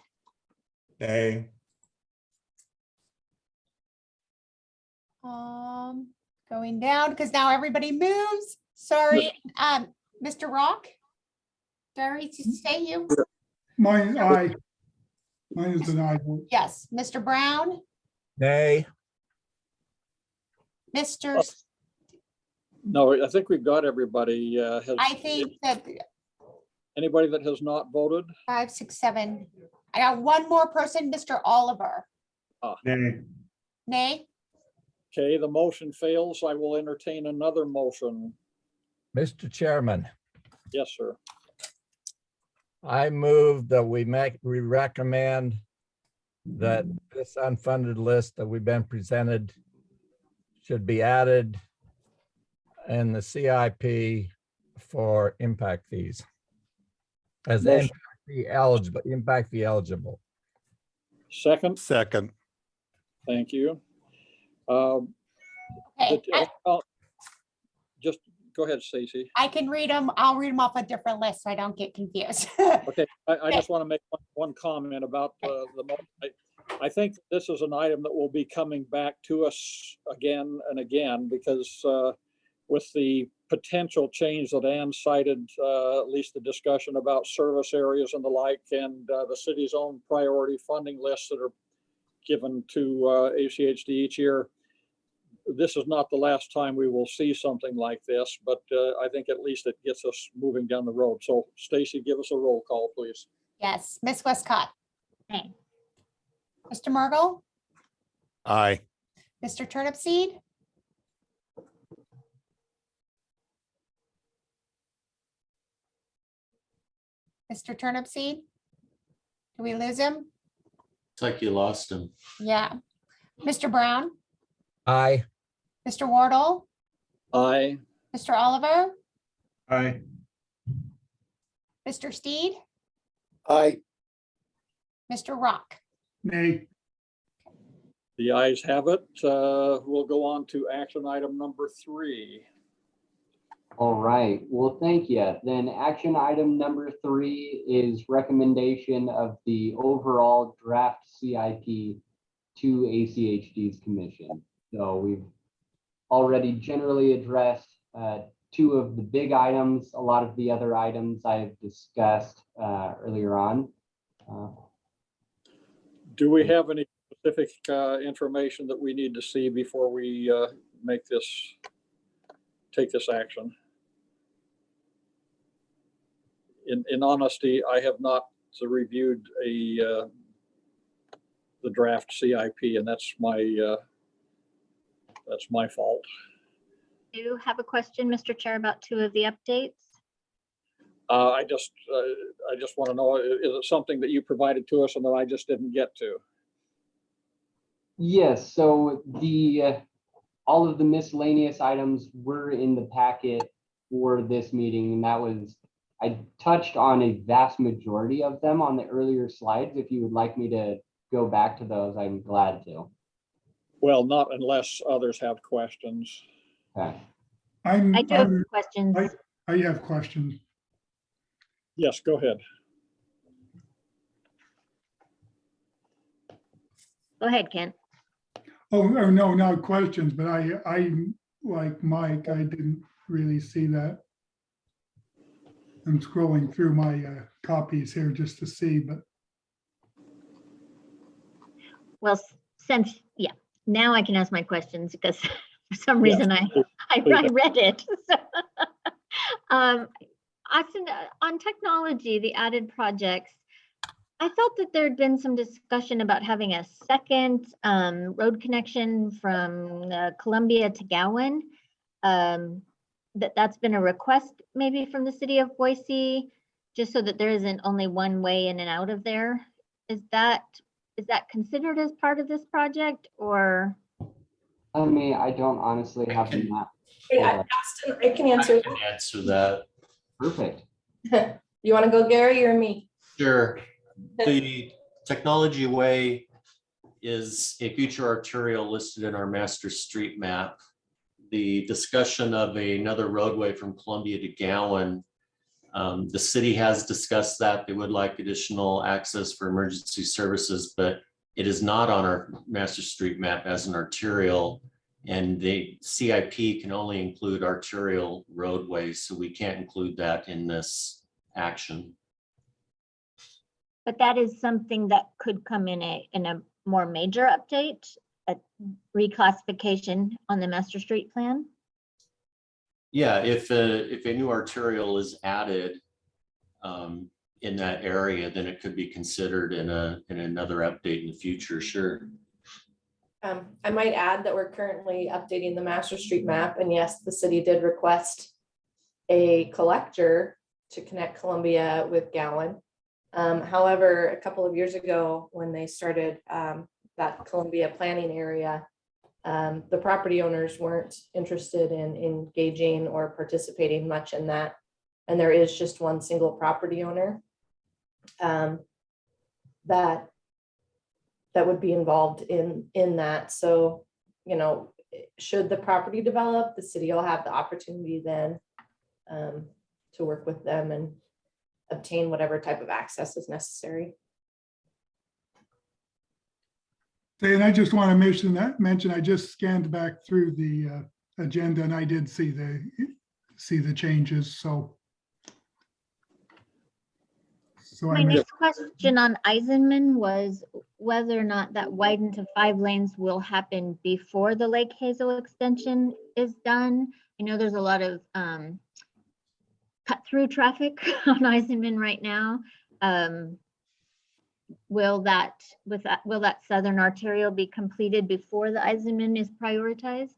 Nay. going down because now everybody moves. Sorry, Mr. Rock. Sorry to say you. mine, aye. Mine is an aye vote. Yes, Mr. Brown, Nay, Mr. No, I think we've got everybody. I think that Anybody that has not voted? 5, 6, 7. I got one more person, Mr. Oliver. Nay. Nay, Okay, the motion fails. I will entertain another motion. Mr. Chairman, Yes, sir. I move that we recommend that this unfunded list that we've been presented should be added in the CIP for impact fees. As the Motion. impact fee eligible. Second, Second. thank you. Okay, Just go ahead, Stacy. I can read them. I'll read them off a different list so I don't get confused. Okay, I just want to make one comment about I think this is an item that will be coming back to us again and again because with the potential change that Ann cited, at least the discussion about service areas and the like, and the city's own priority funding lists that are given to ACHD each year. This is not the last time we will see something like this, but I think at least it gets us moving down the road. So Stacy, give us a roll call, please. Yes, Ms. Westcott, Okay. Mr. Margot, Aye. Mr. Turnipseed, Mr. Turnipseed, did we lose him? It's like you lost him. Yeah. Mr. Brown, Aye. Mr. Wardle, Aye. Mr. Oliver, Aye. Mr. Steed, Aye. Mr. Rock. Nay. The ayes have it. We'll go on to action item number 3. All right, well, thank you. Then action item number 3 is recommendation of the overall draft CIP to ACHD's commission. So we've already generally addressed 2 of the big items. A lot of the other items I've discussed earlier on. Do we have any specific information that we need to see before we take this action? In honesty, I have not reviewed the draft CIP, and that's my fault. Do you have a question, Mr. Chair, about 2 of the updates? I just want to know, is it something that you provided to us and that I just didn't get to? Yes, so all of the miscellaneous items were in the packet for this meeting, and I touched on a vast majority of them on the earlier slides. If you would like me to go back to those, I'm glad to. Well, not unless others have questions. Okay. I do have questions. I have questions. Yes, go ahead. Go ahead, Kent. Oh, no, not questions, but I, like Mike, I didn't really see that. I'm scrolling through my copies here just to see, but Well, yeah, now I can ask my questions because for some reason I read it. So, Austin, on technology, the added projects, I felt that there had been some discussion about having a second road connection from Columbia to Gowan. That's been a request maybe from the city of Boise, just so that there isn't only one way in and out of there. Is that considered as part of this project, or? I don't honestly have the map. Hey, Austin, I can answer. I can answer that. Perfect. You want to go, Gary, or me? Sure. The Technology Way is a future arterial listed in our master street map. The discussion of another roadway from Columbia to Gowan, the city has discussed that. They would like additional access for emergency services, but it is not on our master street map as an arterial. And the CIP can only include arterial roadways, so we can't include that in this action. But that is something that could come in a more major update, a reclassification on the master street plan. Yeah, if a new arterial is added in that area, then it could be considered in another update in the future. Sure. I might add that we're currently updating the master street map, and yes, the city did request a collector to connect Columbia with Gowan. However, a couple of years ago, when they started that Columbia planning area, the property owners weren't interested in engaging or participating much in that. And there is just one single property owner that would be involved in that. So, you know, should the property develop, the city will have the opportunity then to work with them and obtain whatever type of access is necessary. And I just want to mention, I just scanned back through the agenda and I did see the changes, so. My next question on Eisenman was whether or not that widen to 5 lanes will happen before the Lake Hazel extension is done. I know there's a lot of cut through traffic on Eisenman right now. Will that southern arterial be completed before the Eisenman is prioritized?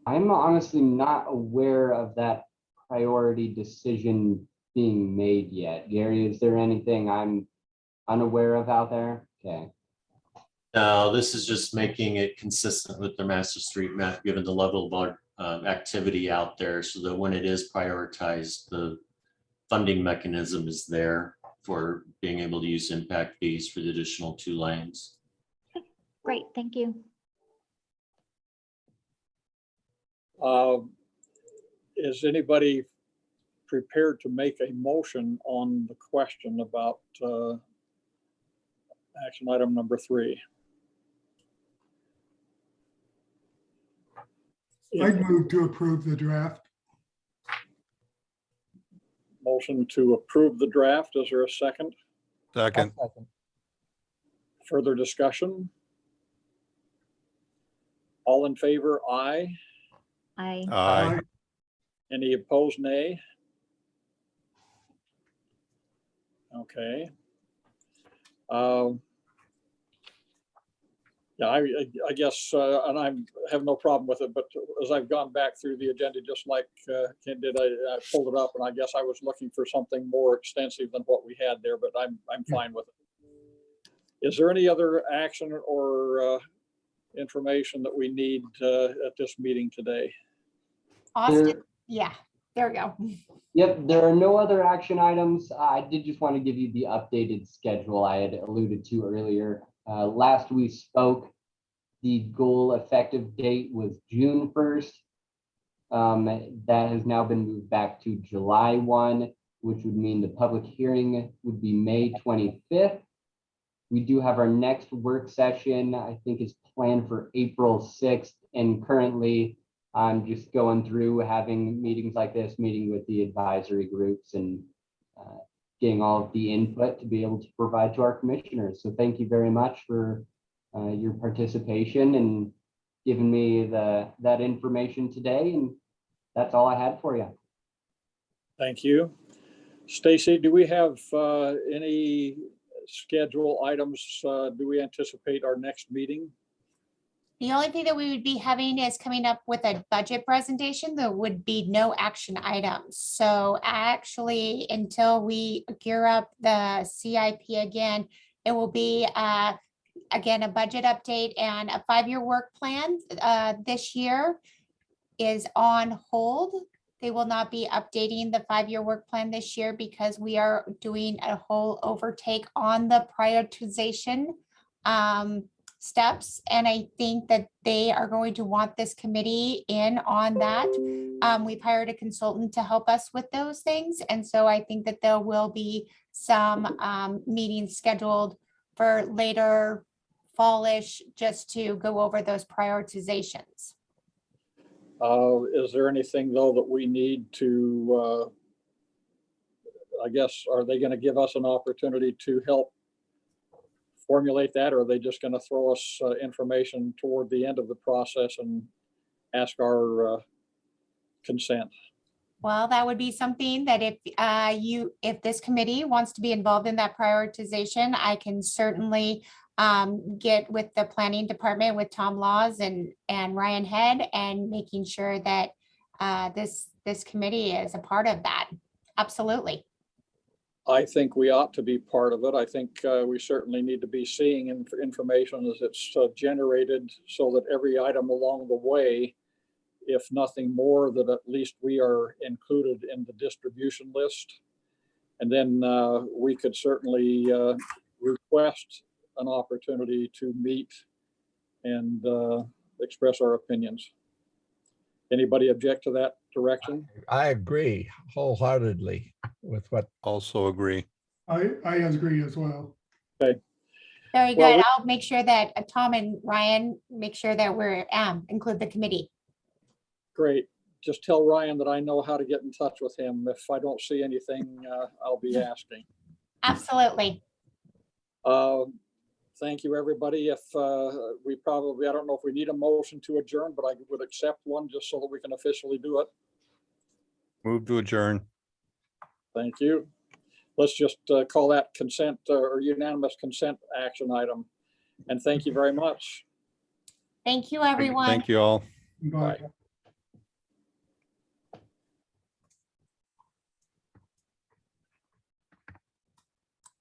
I'm honestly not aware of that priority decision being made yet. Gary, is there anything I'm unaware of out there? Okay. No, this is just making it consistent with the master street map, given the level of activity out there, so that when it is prioritized, the funding mechanism is there for being able to use impact fees for the additional 2 lanes. Great, thank you. Is anybody prepared to make a motion on the question about action item number 3? I'd move to approve the draft. Motion to approve the draft. Is there a second? Second. Further discussion? All in favor, aye. Aye. Any opposed, nay? Okay. Yeah, I guess, and I have no problem with it, but as I've gone back through the agenda, just like Ken did, I pulled it up and I guess I was looking for something more extensive than what we had there, but I'm fine with it. Is there any other action or information that we need at this meeting today? Austin, yeah, there we go. Yep, there are no other action items. I did just want to give you the updated schedule I had alluded to earlier. Last we spoke, the goal effective date was June 1st. That has now been moved back to July 1, which would mean the public hearing would be May 25th. We do have our next work session, I think is planned for April 6th. And currently I'm just going through having meetings like this, meeting with the advisory groups and getting all of the input to be able to provide to our commissioners. So thank you very much for your participation and giving me that information today. And that's all I had for you. Thank you. Stacy, do we have any schedule items? Do we anticipate our next meeting? The only thing that we would be having is coming up with a budget presentation. There would be no action items. So actually, until we gear up the CIP again, it will be again a budget update and a 5-year work plan. This year is on hold. They will not be updating the 5-year work plan this year because we are doing a whole overtake on the prioritization steps. And I think that they are going to want this committee in on that. We've hired a consultant to help us with those things. And so I think that there will be some meetings scheduled for later fallish just to go over those prioritizations. Is there anything though that we need to, I guess, are they going to give us an opportunity to help formulate that, or are they just going to throw us information toward the end of the process and ask our consent? Well, that would be something that if this committee wants to be involved in that prioritization, I can certainly get with the planning department with Tom Laws and Ryan Head and making sure that this committee is a part of that. Absolutely. I think we ought to be part of it. I think we certainly need to be seeing information as it's generated so that every item along the way, if nothing more, that at least we are included in the distribution list. And then we could certainly request an opportunity to meet and express our opinions. Anybody object to that direction? I agree wholeheartedly with what, Also agree. I agree as well. Very Well, good. I'll make sure that Tom and Ryan make sure that we're include the committee. Great. Just tell Ryan that I know how to get in touch with him. If I don't see anything, I'll be asking. Absolutely. Thank you, everybody. If we probably, I don't know if we need a motion to adjourn, but I would accept one just so that we can officially do it. Move to adjourn. Thank you. Let's just call that consent or unanimous consent action item. And thank you very much. Thank you, everyone. Thank you all. Bye.